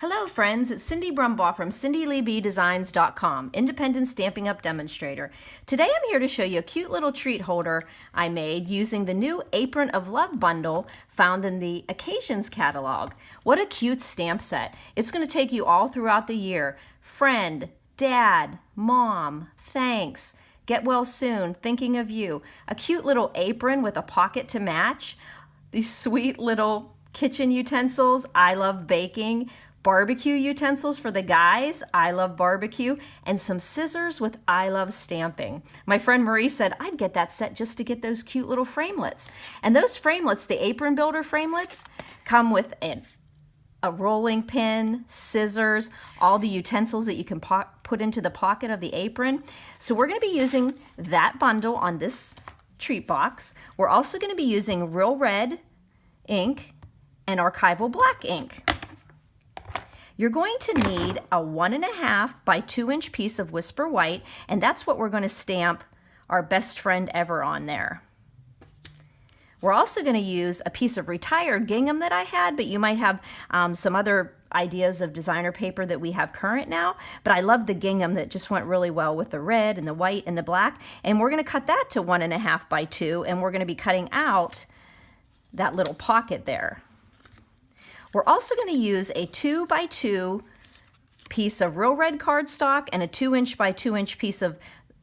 Hello friends, it's Cindy Brumbaugh from CindyLeeBDesigns.com, independent Stampin' Up! Demonstrator. Today I'm here to show you a cute little treat holder I made using the new Apron of Love bundle found in the Occasions catalog. What a cute stamp set. It's going to take you all throughout the year. Friend, Dad, Mom, thanks, get well soon, thinking of you. A cute little apron with a pocket to match. These sweet little kitchen utensils, I love baking. Barbecue utensils for the guys, I love barbecue, and some scissors with I love stamping. My friend Marie said I'd get that set just to get those cute little framelits. And those framelits, the Apron Builder framelits, come with a rolling pin, scissors, all the utensils that you can put into the pocket of the apron. So we're going to be using that bundle on this treat box. We're also going to be using Real Red ink and Archival Black ink. You're going to need a 1.5 by 2 inch piece of Whisper White, and that's what we're going to stamp our best friend ever on there. We're also going to use a piece of retired gingham that I had, but you might have some other ideas of designer paper that we have current now, but I love the gingham that just went really well with the red and the white and the black, and we're going to cut that to 1.5 by 2, and we're going to be cutting out that little pocket there. We're also going to use a 2 by 2 piece of Real Red cardstock and a 2 inch by 2 inch piece of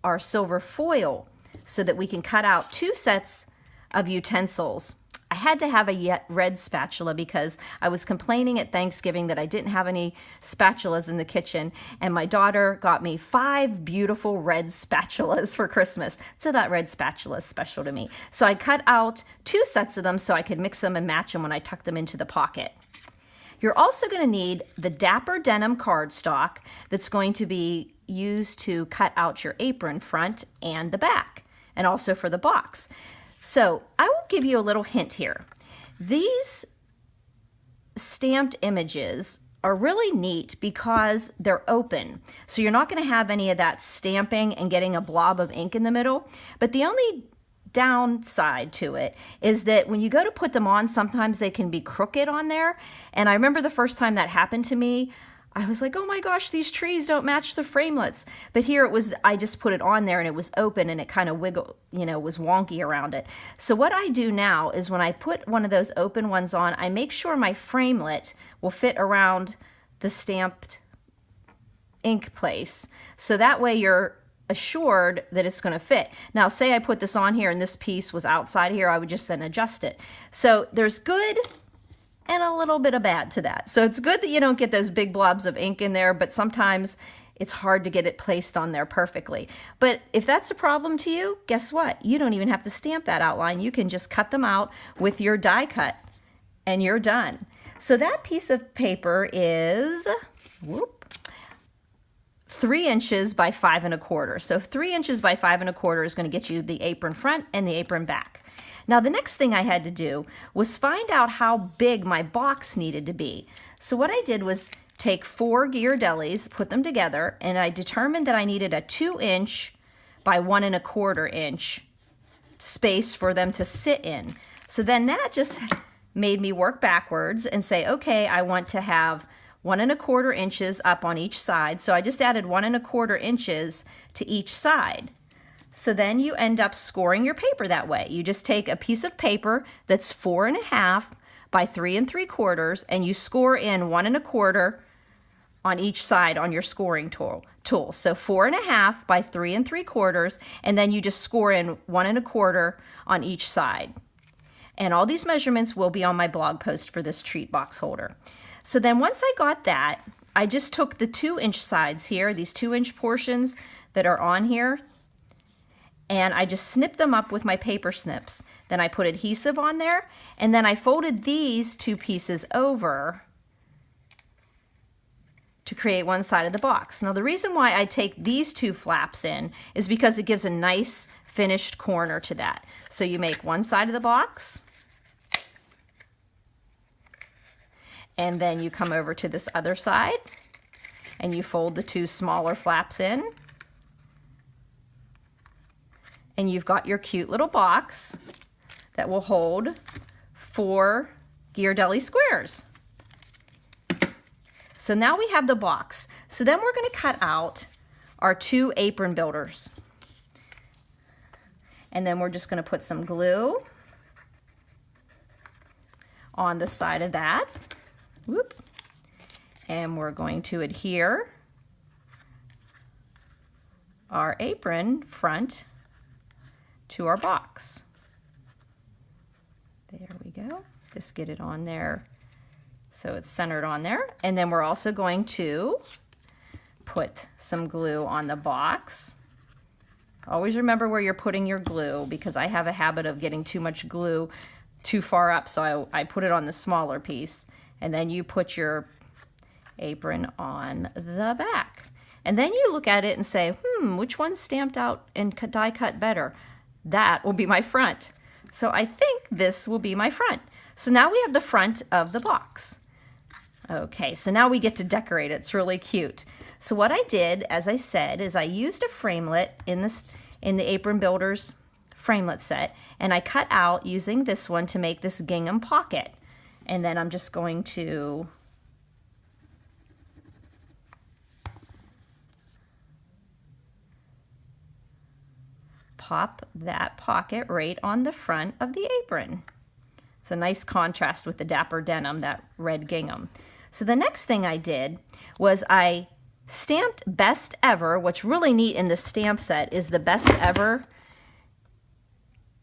our silver foil so that we can cut out 2 sets of utensils. I had to have a red spatula because I was complaining at Thanksgiving that I didn't have any spatulas in the kitchen, and my daughter got me 5 beautiful red spatulas for Christmas. So that red spatula is special to me. So I cut out 2 sets of them so I could mix them and match them when I tuck them into the pocket. You're also going to need the Dapper Denim cardstock that's going to be used to cut out your apron front and the back, and also for the box. So I will give you a little hint here. These stamped images are really neat because they're open. So you're not going to have any of that stamping and getting a blob of ink in the middle. But the only downside to it is that when you go to put them on, sometimes they can be crooked on there. And I remember the first time that happened to me, I was like, oh my gosh, these trees don't match the framelits. But here it was, I just put it on there and it was open and it kind of wiggled, was wonky around it. So what I do now is when I put one of those open ones on, I make sure my framelit will fit around the stamped ink place. So that way you're assured that it's going to fit. Now, say I put this on here and this piece was outside here, I would just then adjust it. So there's good and a little bit of bad to that. So it's good that you don't get those big blobs of ink in there, but sometimes it's hard to get it placed on there perfectly. But if that's a problem to you, guess what? You don't even have to stamp that outline. You can just cut them out with your die cut and you're done. So that piece of paper is, 3 inches by 5 1/4. So 3 inches by 5 1/4 is going to get you the apron front and the apron back. Now the next thing I had to do was find out how big my box needed to be. So what I did was take 4 Ghirardellis, put them together, and I determined that I needed a 2 inch by 1 1/4 inch space for them to sit in. So then that just made me work backwards and say, okay, I want to have 1 1/4 inches up on each side. So I just added 1 1/4 inches to each side. So then you end up scoring your paper that way. You just take a piece of paper that's 4.5 by 3 3/4 and you score in 1 1/4 on each side on your scoring tool. So 4.5 by 3 3/4, and then you just score in 1 1/4 on each side. And all these measurements will be on my blog post for this treat box holder. So then once I got that, I just took the 2 inch sides here, these 2 inch portions that are on here, and I just snipped them up with my paper snips. Then I put adhesive on there, and then I folded these 2 pieces over to create one side of the box. Now the reason why I take these 2 flaps in is because it gives a nice finished corner to that. So you make one side of the box, and then you come over to this other side and you fold the 2 smaller flaps in. And you've got your cute little box that will hold 4 Ghirardelli squares. So now we have the box. So then we're going to cut out our 2 apron builders. And then we're just going to put some glue on the side of that. Whoop. And we're going to adhere our apron front to our box. There we go. Just get it on there so it's centered on there. And then we're also going to put some glue on the box. Always remember where you're putting your glue, because I have a habit of getting too much glue too far up, so I put it on the smaller piece. And then you put your apron on the back. And then you look at it and say, which one's stamped out and die cut better? That will be my front. So I think this will be my front. So now we have the front of the box. Okay, so now we get to decorate it. It's really cute. So what I did, as I said, is I used a framelit in the Apron Builders framelit set, and I cut out using this one to make this gingham pocket. And then I'm just going to pop that pocket right on the front of the apron. It's a nice contrast with the dapper denim, that red gingham. So the next thing I did was I stamped Best Ever. What's really neat in the stamp set is the Best Ever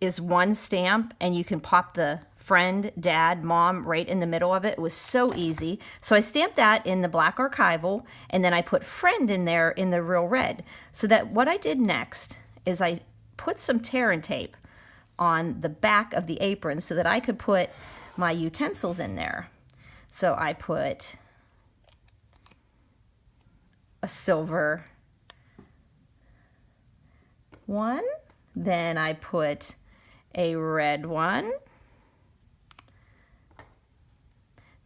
is one stamp, and you can pop the friend, dad, mom right in the middle of it. It was so easy. So I stamped that in the black archival, and then I put friend in there in the real red. So that what I did next is I put some tear and tape on the back of the apron so that I could put my utensils in there. So I put a silver one, then I put a red one,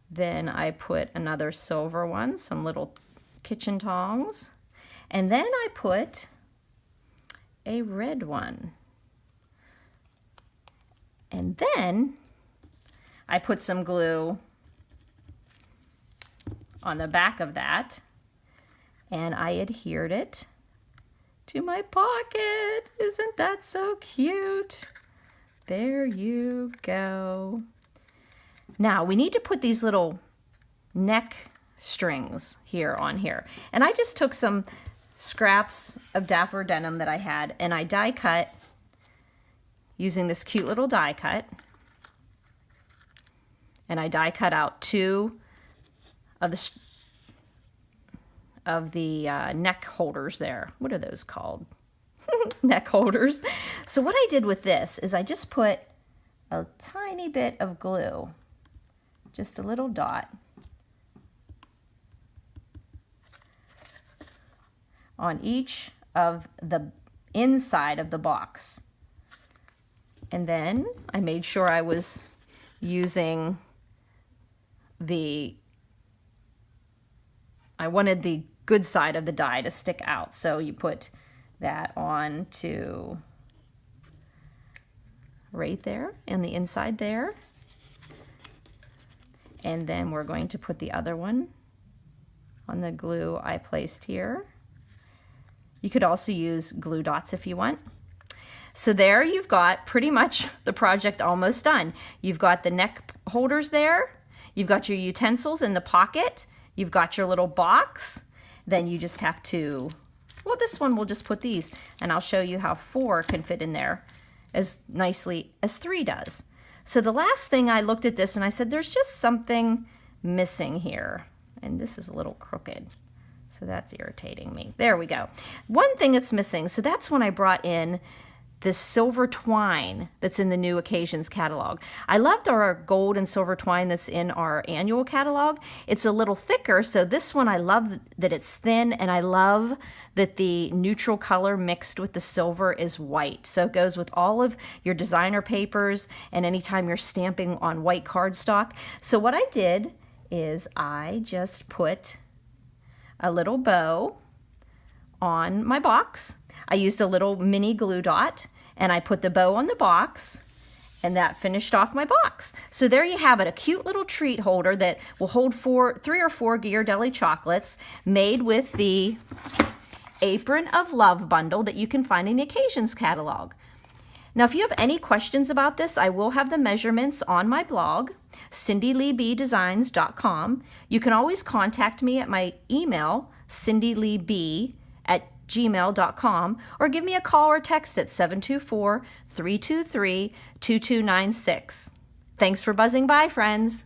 then I put another silver one, some little kitchen tongs, and then I put a red one. And then I put some glue on the back of that, and I adhered it to my pocket. Isn't that so cute? There you go. Now we need to put these little neck strings here on here. And I just took some scraps of dapper denim that I had, and I die cut using this cute little die cut. And I die cut out 2 of the neck holders there. What are those called? Neck holders. So what I did with this is I just put a tiny bit of glue, just a little dot, on each of the inside of the box. And then I made sure I was using I wanted the good side of the die to stick out. So you put that on to right there and the inside there. And then we're going to put the other one on the glue I placed here. You could also use glue dots if you want. So there you've got pretty much the project almost done. You've got the neck holders there. You've got your utensils in the pocket. You've got your little box. Then you just have to, well, this one we'll just put these, and I'll show you how 4 can fit in there as nicely as 3 does. So the last thing, I looked at this and I said, there's just something missing here. And this is a little crooked. So that's irritating me. There we go. One thing that's missing, so that's when I brought in this silver twine that's in the New Occasions catalog. I loved our gold and silver twine that's in our annual catalog. It's a little thicker, so this one I love that it's thin, and I love that the neutral color mixed with the silver is white. So it goes with all of your designer papers and anytime you're stamping on white cardstock. So what I did is I just put a little bow on my box. I used a little mini glue dot, and I put the bow on the box, And that finished off my box. So there you have it, a cute little treat holder that will hold 3 or 4 Ghirardelli chocolates made with the Apron of Love bundle that you can find in the Occasions catalog. Now, if you have any questions about this, I will have the measurements on my blog, cindyleebedesigns.com. You can always contact me at my email, cindyleeb@gmail.com, or give me a call or text at 724-323-2296. Thanks for buzzing by, friends.